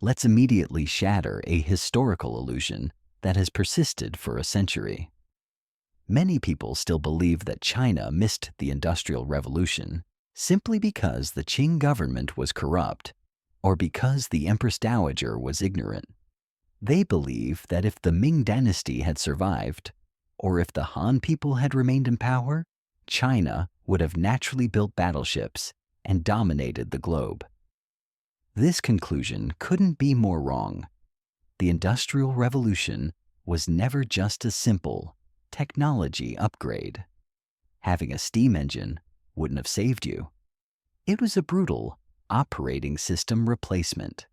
let's immediately shatter a historical illusion that has persisted for a century. Many people still believe that China missed the Industrial Revolution simply because the Qing government was corrupt or because the Empress Dowager was ignorant. They believe that if the Ming Dynasty had survived, or if the Han people had remained in power, China would have naturally built battleships and dominated the globe. This conclusion couldn't be more wrong. The Industrial Revolution was never just a simple technology upgrade. Having a steam engine wouldn't have saved you. It was a brutal operating system replacement.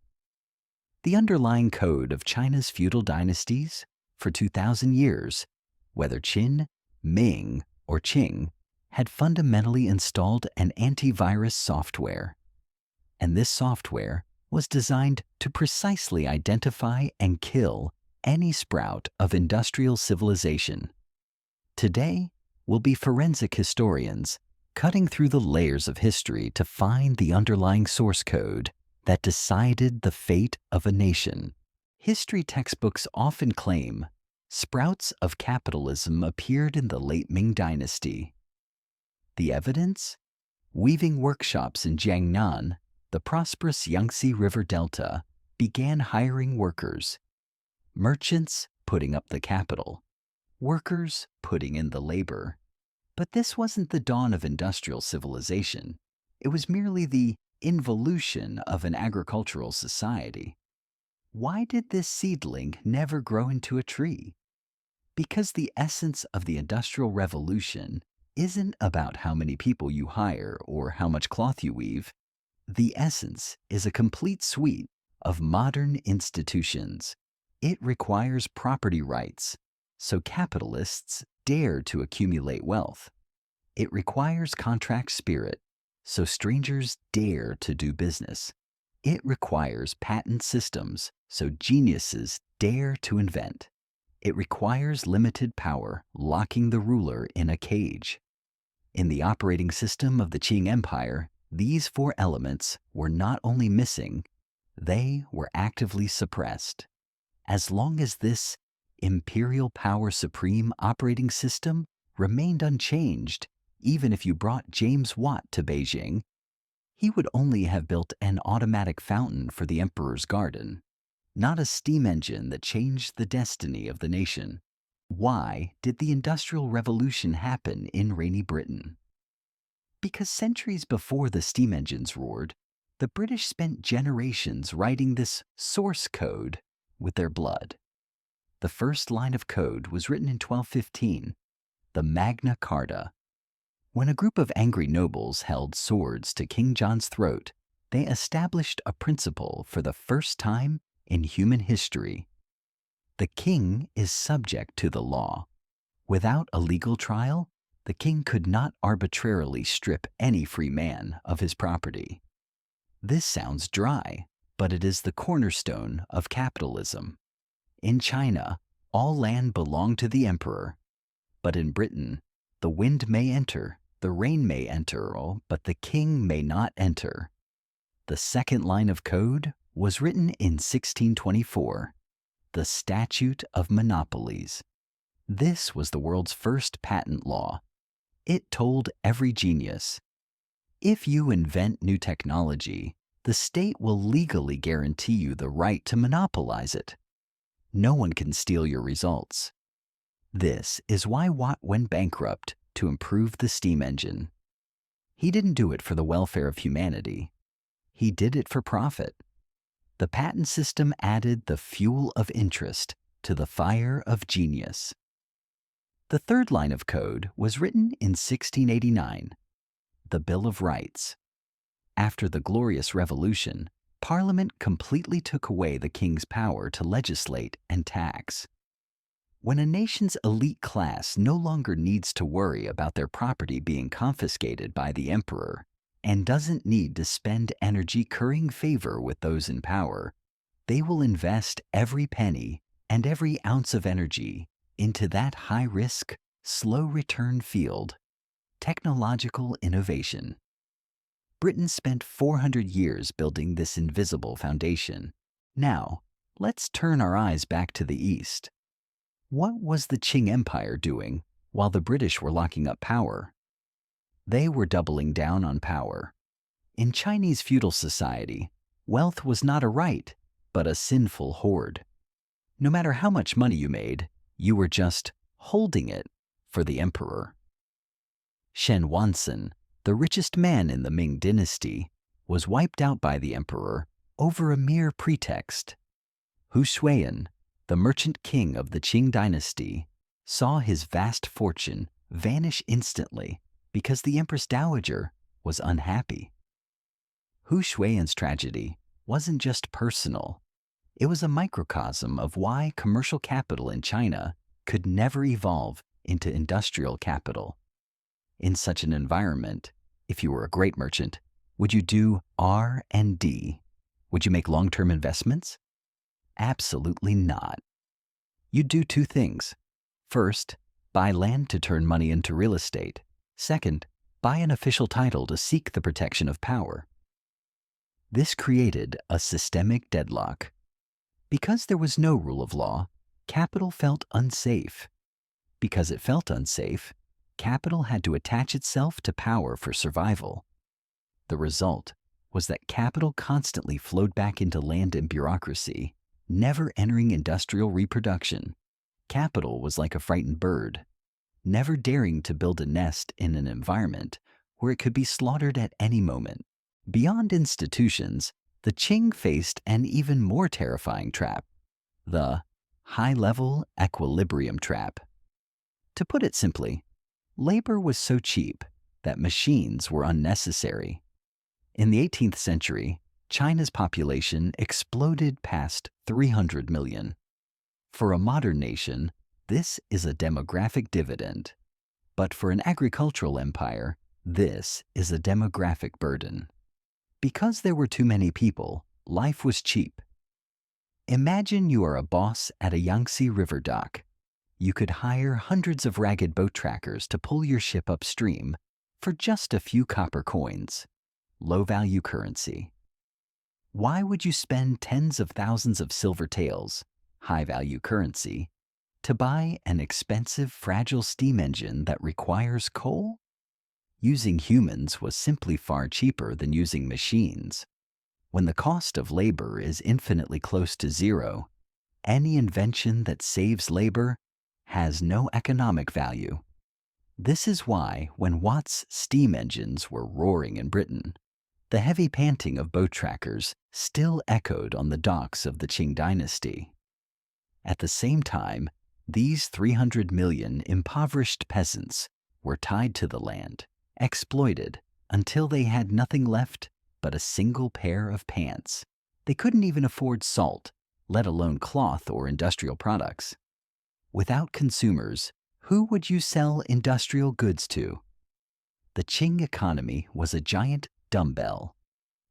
The underlying code of China's feudal dynasties for 2,000 years, whether Qin, Ming, or Qing, had fundamentally installed an antivirus software. And this software was designed to precisely identify and kill any sprout of industrial civilization. Today, we'll be forensic historians cutting through the layers of history to find the underlying source code that decided the fate of a nation. History textbooks often claim sprouts of capitalism appeared in the late Ming Dynasty. The evidence? Weaving workshops in Jiangnan, the prosperous Yangtze River Delta, began hiring workers. Merchants putting up the capital. Workers putting in the labor. But this wasn't the dawn of industrial civilization. It was merely the involution of an agricultural society. Why did this seedling never grow into a tree? Because the essence of the Industrial Revolution isn't about how many people you hire or how much cloth you weave. The essence is a complete suite of modern institutions. It requires property rights, so capitalists dare to accumulate wealth. It requires contract spirit, so strangers dare to do business. It requires patent systems, so geniuses dare to invent. It requires limited power, locking the ruler in a cage. In the operating system of the Qing Empire, these four elements were not only missing, they were actively suppressed. As long as this imperial power supreme operating system remained unchanged, even if you brought James Watt to Beijing, he would only have built an automatic fountain for the emperor's garden, not a steam engine that changed the destiny of the nation. Why did the Industrial Revolution happen in rainy Britain? Because centuries before the steam engines roared, the British spent generations writing this source code with their blood. The first line of code was written in 1215, the Magna Carta. When a group of angry nobles held swords to King John's throat, they established a principle for the first time in human history. The king is subject to the law. Without a legal trial, the king could not arbitrarily strip any free man of his property. This sounds dry, but it is the cornerstone of capitalism. In China, all land belonged to the emperor, but in Britain, the wind may enter, the rain may enter, but the king may not enter. The second line of code was written in 1624, the Statute of Monopolies. This was the world's first patent law. It told every genius, if you invent new technology, the state will legally guarantee you the right to monopolize it. No one can steal your results. This is why Watt went bankrupt to improve the steam engine. He didn't do it for the welfare of humanity. He did it for profit. The patent system added the fuel of interest to the fire of genius. The third line of code was written in 1689, the Bill of Rights. After the Glorious Revolution, Parliament completely took away the king's power to legislate and tax. When a nation's elite class no longer needs to worry about their property being confiscated by the emperor and doesn't need to spend energy currying favor with those in power, they will invest every penny and every ounce of energy into that high-risk, slow-return field, technological innovation. Britain spent 400 years building this invisible foundation. Now, let's turn our eyes back to the East. What was the Qing Empire doing while the British were locking up power? They were doubling down on power. In Chinese feudal society, wealth was not a right, but a sinful hoard. No matter how much money you made, you were just holding it for the emperor. Shen Wansen, the richest man in the Ming Dynasty, was wiped out by the emperor over a mere pretext. Hu Shuiyan, the merchant king of the Qing Dynasty, saw his vast fortune vanish instantly because the Empress Dowager was unhappy. Hu Shuiyan's tragedy wasn't just personal. It was a microcosm of why commercial capital in China could never evolve into industrial capital. In such an environment, if you were a great merchant, would you do R&D? Would you make long-term investments? Absolutely not. You'd do two things. First, buy land to turn money into real estate. Second, buy an official title to seek the protection of power. This created a systemic deadlock. Because there was no rule of law, capital felt unsafe. Because it felt unsafe, capital had to attach itself to power for survival. The result was that capital constantly flowed back into land and bureaucracy, never entering industrial reproduction. Capital was like a frightened bird, never daring to build a nest in an environment where it could be slaughtered at any moment. Beyond institutions, the Qing faced an even more terrifying trap, the high-level equilibrium trap. To put it simply, labor was so cheap that machines were unnecessary. In the 18th century, China's population exploded past 300 million. For a modern nation, this is a demographic dividend. But for an agricultural empire, this is a demographic burden. Because there were too many people, life was cheap. Imagine you are a boss at a Yangtze River dock. You could hire hundreds of ragged boat trackers to pull your ship upstream for just a few copper coins, low-value currency. Why would you spend tens of thousands of silver taels, high-value currency, to buy an expensive, fragile steam engine that requires coal? Using humans was simply far cheaper than using machines. When the cost of labor is infinitely close to zero, any invention that saves labor has no economic value. This is why, when Watt's steam engines were roaring in Britain, the heavy panting of boat trackers still echoed on the docks of the Qing Dynasty. At the same time, these 300 million impoverished peasants were tied to the land, exploited until they had nothing left but a single pair of pants. They couldn't even afford salt, let alone cloth or industrial products. Without consumers, who would you sell industrial goods to? The Qing economy was a giant dumbbell.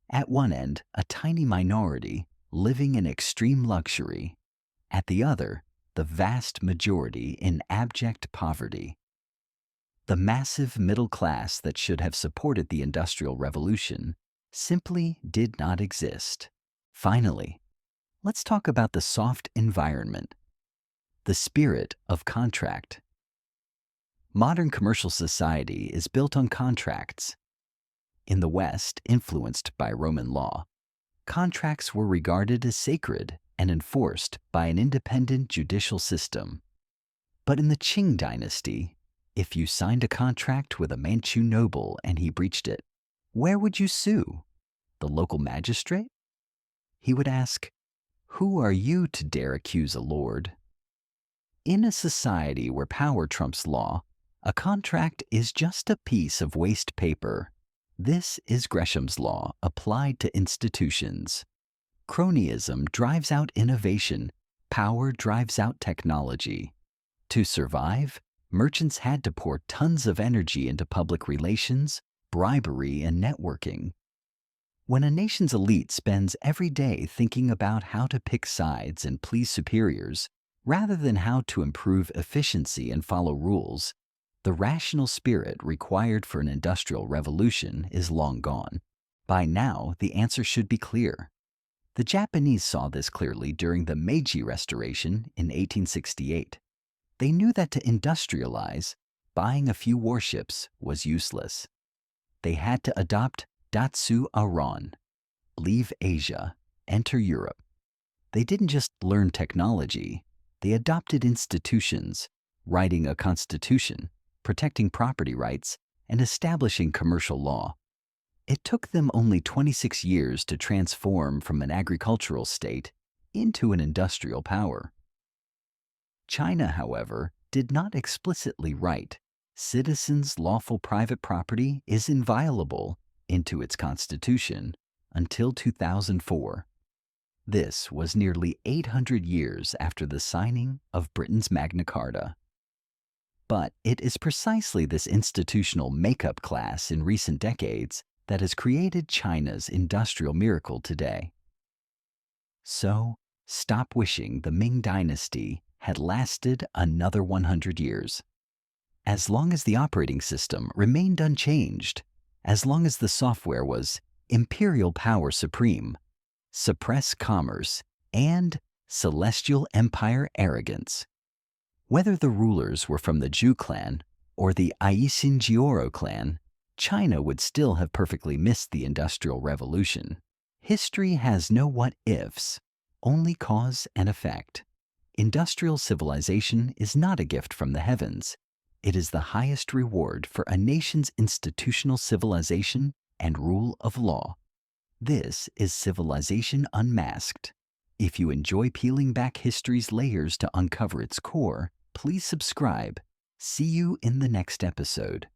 At one end, a tiny minority living in extreme luxury. At the other, the vast majority in abject poverty. The massive middle class that should have supported the Industrial Revolution simply did not exist. Finally, let's talk about the soft environment, the spirit of contract. Modern commercial society is built on contracts. In the West, influenced by Roman law, contracts were regarded as sacred and enforced by an independent judicial system. But in the Qing Dynasty, if you signed a contract with a Manchu noble and he breached it, where would you sue? The local magistrate? He would ask, "Who are you to dare accuse a lord?" In a society where power trumps law, a contract is just a piece of waste paper. This is Gresham's law applied to institutions. Cronyism drives out innovation. Power drives out technology. To survive, merchants had to pour tons of energy into public relations, bribery, and networking. When a nation's elite spends every day thinking about how to pick sides and please superiors, rather than how to improve efficiency and follow rules, the rational spirit required for an industrial revolution is long gone. By now, the answer should be clear. The Japanese saw this clearly during the Meiji Restoration in 1868. They knew that to industrialize, buying a few warships was useless. They had to adopt Datsu Aron, leave Asia, enter Europe. They didn't just learn technology, they adopted institutions, writing a constitution, protecting property rights, and establishing commercial law. It took them only 26 years to transform from an agricultural state into an industrial power. China, however, did not explicitly write citizens' lawful private property is inviolable into its constitution until 2004. This was nearly 800 years after the signing of Britain's Magna Carta. But it is precisely this institutional makeup class in recent decades that has created China's industrial miracle today. So, stop wishing the Ming Dynasty had lasted another 100 years. As long as the operating system remained unchanged, as long as the software was imperial power supreme, suppress commerce, and celestial empire arrogance. Whether the rulers were from the Zhou clan or the Aisin-Jioro clan, China would still have perfectly missed the Industrial Revolution. History has no what-ifs, only cause and effect. Industrial civilization is not a gift from the heavens. It is the highest reward for a nation's institutional civilization and rule of law. This is Civilization Unmasked. If you enjoy peeling back history's layers to uncover its core, please subscribe. See you in the next episode.